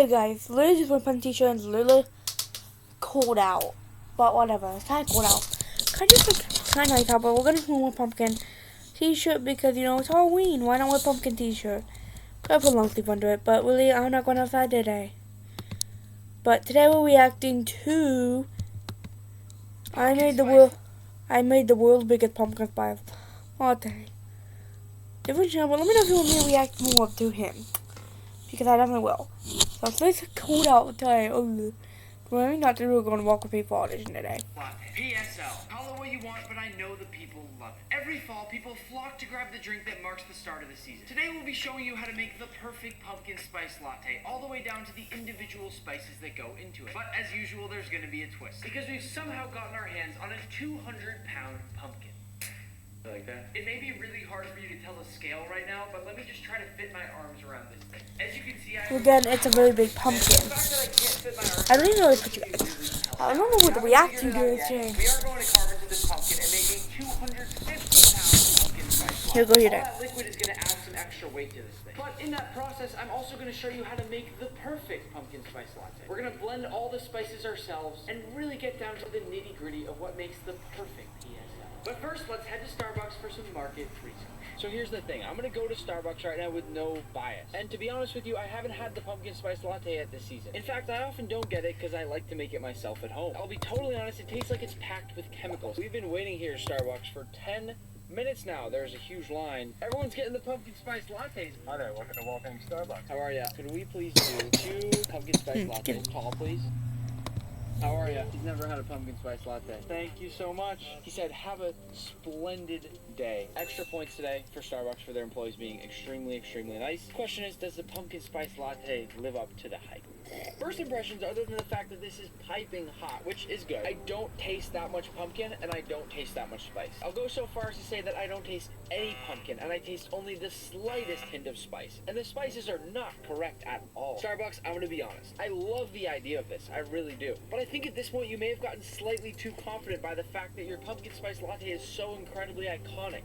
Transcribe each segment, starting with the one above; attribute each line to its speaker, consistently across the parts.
Speaker 1: Hey guys, literally just went on t-shirt and it's literally cold out. But whatever, it's kinda cold out. Kinda nice out, but we're gonna wear a pumpkin t-shirt because you know it's Halloween. Why not wear a pumpkin t-shirt? Gotta put long sleeve under it, but really I'm not going outside today. But today we're reacting to I made the world's biggest pumpkin spice latte. Different channel, but let me know if you want me to react more to him. Because I definitely will. So it's nice and cold out today. Oh, we're not going to walk with people audition today.
Speaker 2: PSL. Call it what you want, but I know the people love it. Every fall, people flock to grab the drink that marks the start of the season. Today, we'll be showing you how to make the perfect pumpkin spice latte, all the way down to the individual spices that go into it. But as usual, there's going to be a twist, because we've somehow gotten our hands on a 200-pound pumpkin. Like that? It may be really hard for you to tell the scale right now, but let me just try to fit my arms around this thing. As you can see,
Speaker 1: Again, it's a very big pumpkin. I don't even know what to do. I don't know what the reaction to is today.
Speaker 2: We are going to carve into this pumpkin and make a 250-pound pumpkin spice latte.
Speaker 1: Here, go here.
Speaker 2: All that liquid is going to add some extra weight to this thing. But in that process, I'm also going to show you how to make the perfect pumpkin spice latte. We're going to blend all the spices ourselves and really get down to the nitty-gritty of what makes the perfect PSL. But first, let's head to Starbucks for some market research. So here's the thing. I'm going to go to Starbucks right now with no bias. And to be honest with you, I haven't had the pumpkin spice latte yet this season. In fact, I often don't get it because I like to make it myself at home. I'll be totally honest, it tastes like it's packed with chemicals. We've been waiting here at Starbucks for 10 minutes now. There's a huge line. Everyone's getting the pumpkin spice lattes.
Speaker 3: Hi there, welcome to Walking Starbucks.
Speaker 2: How are ya? Could we please do 2 pumpkin spice lattes? Tall, please. How are you? He's never had a pumpkin spice latte. Thank you so much. He said, have a splendid day. Extra points today for Starbucks for their employees being extremely, extremely nice. Question is, does the pumpkin spice latte live up to the hype? First impressions, other than the fact that this is piping hot, which is good. I don't taste that much pumpkin, and I don't taste that much spice. I'll go so far as to say that I don't taste any pumpkin, and I taste only the slightest hint of spice. And the spices are not correct at all. Starbucks, I'm gonna be honest. I love the idea of this, I really do. But I think at this point you may have gotten slightly too confident by the fact that your pumpkin spice latte is so incredibly iconic.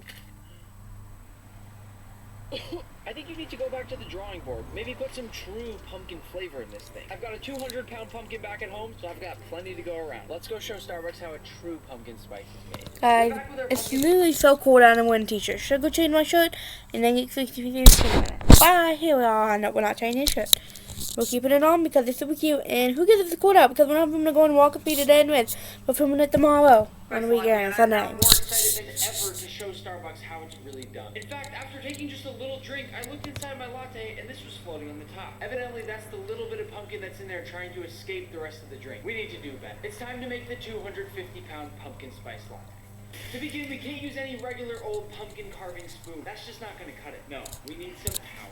Speaker 2: I think you need to go back to the drawing board. Maybe put some true pumpkin flavor in this thing. I've got a 200-pound pumpkin back at home, so I've got plenty to go around. Let's go show Starbucks how a true pumpkin spice is made.
Speaker 1: Guys, it's literally so cold out and wearing a t-shirt. Should I go change my shirt and then get 60 minutes? Bye. Here we are. No, we're not changing the shirt. We're keeping it on because it's super cute. And who cares if it's cold out? Because we're not going to go and walk with me today and with. We're filming it tomorrow on the weekend, Sunday.
Speaker 2: I'm more excited than ever to show Starbucks how it's really done. In fact, after taking just a little drink, I looked inside my latte and this was floating on the top. Evidently, that's the little bit of pumpkin that's in there trying to escape the rest of the drink. We need to do better. It's time to make the 250-pound pumpkin spice latte. To begin, we can't use any regular old pumpkin carving spoon. That's just not going to cut it. No, we need some power.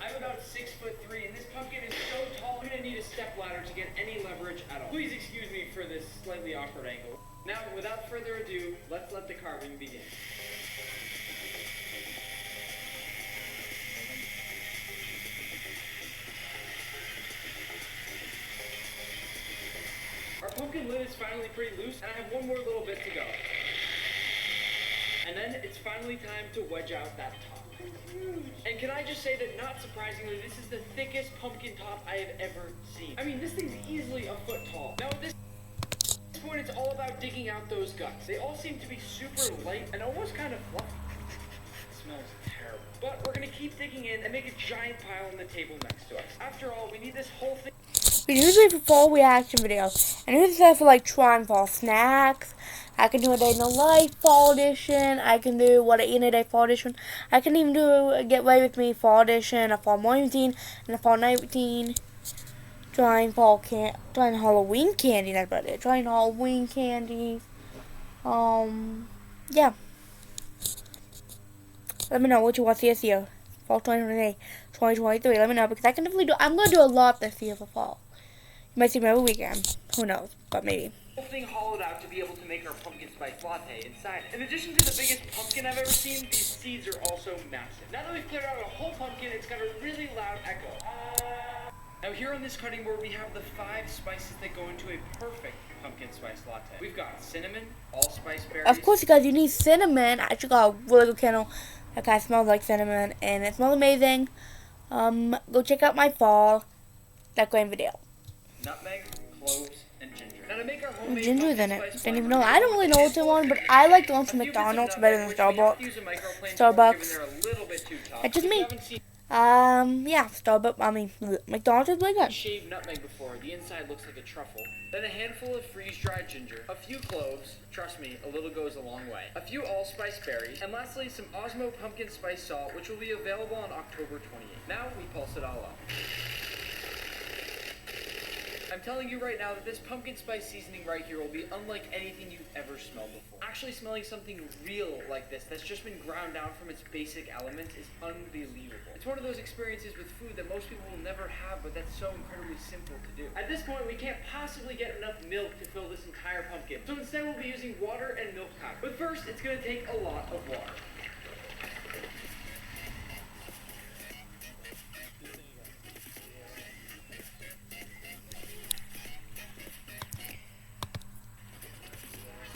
Speaker 2: I'm about 6'3", and this pumpkin is so tall, I'm going to need a step ladder to get any leverage at all. Please excuse me for this slightly awkward angle. Now, without further ado, let's let the carving begin. Our pumpkin lid is finally pretty loose, and I have one more little bit to go. And then it's finally time to wedge out that top. And can I just say that, not surprisingly, this is the thickest pumpkin top I have ever seen. I mean, this thing's easily a foot tall. Now, at this point, it's all about digging out those guts. They all seem to be super light and almost kind of fluffy. It smells terrible. But we're going to keep digging in and make a giant pile on the table next to us. After all, we need this whole thing.
Speaker 1: We usually for fall reaction videos. And here's that for like trying fall snacks. I can do a day in the life fall edition. I can do what I eat in a day fall edition. I can even do a get ready with me fall edition, a fall morning routine, and a fall night routine. Trying Halloween candy. That's about it. Trying Halloween candy. Yeah. Let me know what you want to see this year. Fall 2023. 2023. Let me know because I can definitely do. I'm gonna do a lot this year for fall. You might see me every weekend. Who knows? But maybe.
Speaker 2: Thing hollowed out to be able to make our pumpkin spice latte inside it. In addition to the biggest pumpkin I've ever seen, these seeds are also massive. Now that we've cleared out a whole pumpkin, it's got a really loud echo. Now here on this cutting board, we have the 5 spices that go into a perfect pumpkin spice latte. We've got cinnamon, allspice berries.
Speaker 1: Of course, guys, you need cinnamon. I actually got a really good candle that kind of smells like cinnamon, and it smells amazing. Go check out my fall decorating video.
Speaker 2: Nutmeg, cloves, and ginger. Now to make our homemade
Speaker 1: Ginger's in
Speaker 2: pumpkin
Speaker 1: it.
Speaker 2: spice
Speaker 1: Didn't even
Speaker 2: flavor,
Speaker 1: know. I don't really know what's in one, but I like the ones from McDonald's better than Starbucks. That's just me. Yeah, Starbucks. I mean, McDonald's is really good.
Speaker 2: Shaved nutmeg before, the inside looks like a truffle. Then a handful of freeze-dried ginger, a few cloves, trust me, a little goes a long way, a few allspice berries, and lastly some Osmo pumpkin spice salt, which will be available on October 28th. Now we pulse it all up. I'm telling you right now that this pumpkin spice seasoning right here will be unlike anything you've ever smelled before. Actually smelling something real like this that's just been ground down from its basic elements is unbelievable. It's one of those experiences with food that most people will never have, but that's so incredibly simple to do. At this point, we can't possibly get enough milk to fill this entire pumpkin, so instead we'll be using water and milk powder. But first, it's going to take a lot of water.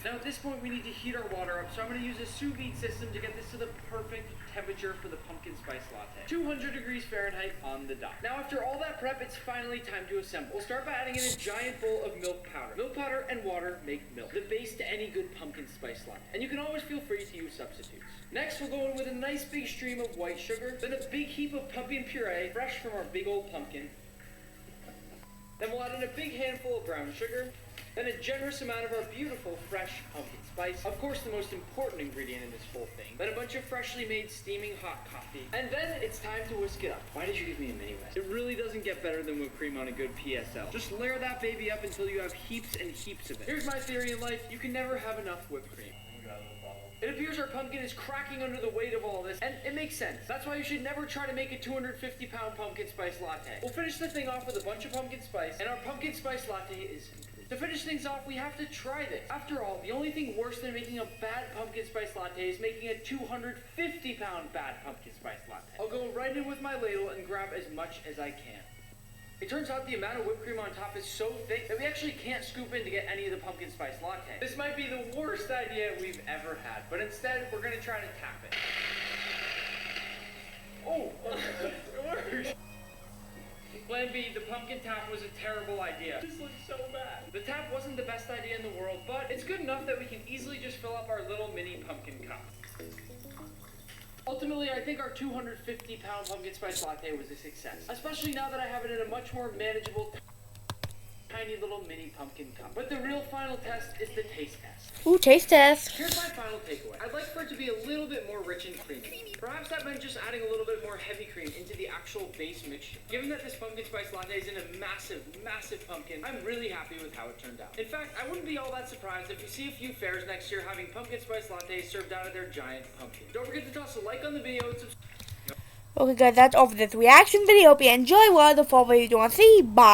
Speaker 2: Now at this point we need to heat our water up, so I'm going to use a sous vide system to get this to the perfect temperature for the pumpkin spice latte. 200 degrees Fahrenheit on the dot. Now after all that prep, it's finally time to assemble. We'll start by adding in a giant bowl of milk powder. Milk powder and water make milk, the base to any good pumpkin spice latte. And you can always feel free to use substitutes. Next we'll go in with a nice big stream of white sugar, then a big heap of pumpkin puree, fresh from our big old pumpkin. Then we'll add in a big handful of brown sugar, then a generous amount of our beautiful fresh pumpkin spice. Of course, the most important ingredient in this whole thing. Then a bunch of freshly made steaming hot coffee. And then it's time to whisk it up. Why did you give me a mini whisk? It really doesn't get better than whipped cream on a good PSL. Just layer that baby up until you have heaps and heaps of it. Here's my theory in life. You can never have enough whipped cream. It appears our pumpkin is cracking under the weight of all this, and it makes sense. That's why you should never try to make a 250-pound pumpkin spice latte. We'll finish the thing off with a bunch of pumpkin spice, and our pumpkin spice latte is complete. To finish things off, we have to try this. After all, the only thing worse than making a bad pumpkin spice latte is making a 250-pound bad pumpkin spice latte. I'll go right in with my ladle and grab as much as I can. It turns out the amount of whipped cream on top is so thick that we actually can't scoop in to get any of the pumpkin spice latte. This might be the worst idea we've ever had, but instead we're going to try to tap it. Oh, it worked! Plan B, the pumpkin tap was a terrible idea. This looks so bad. The tap wasn't the best idea in the world, but it's good enough that we can easily just fill up our little mini pumpkin cup. Ultimately, I think our 250-pound pumpkin spice latte was a success, especially now that I have it in a much more manageable, tiny little mini pumpkin cup. But the real final test is the taste test.
Speaker 1: Ooh, taste test.
Speaker 2: Here's my final takeaway. I'd like for it to be a little bit more rich and creamy. Perhaps that meant just adding a little bit more heavy cream into the actual base mixture. Given that this pumpkin spice latte is in a massive, massive pumpkin, I'm really happy with how it turned out. In fact, I wouldn't be all that surprised if you see a few fairs next year having pumpkin spice lattes served out of their giant pumpkin. Don't forget to toss a like on the video and subscribe.
Speaker 1: Okay guys, that's all for this reaction video. Hope you enjoy what the fall videos you want to see. Bye.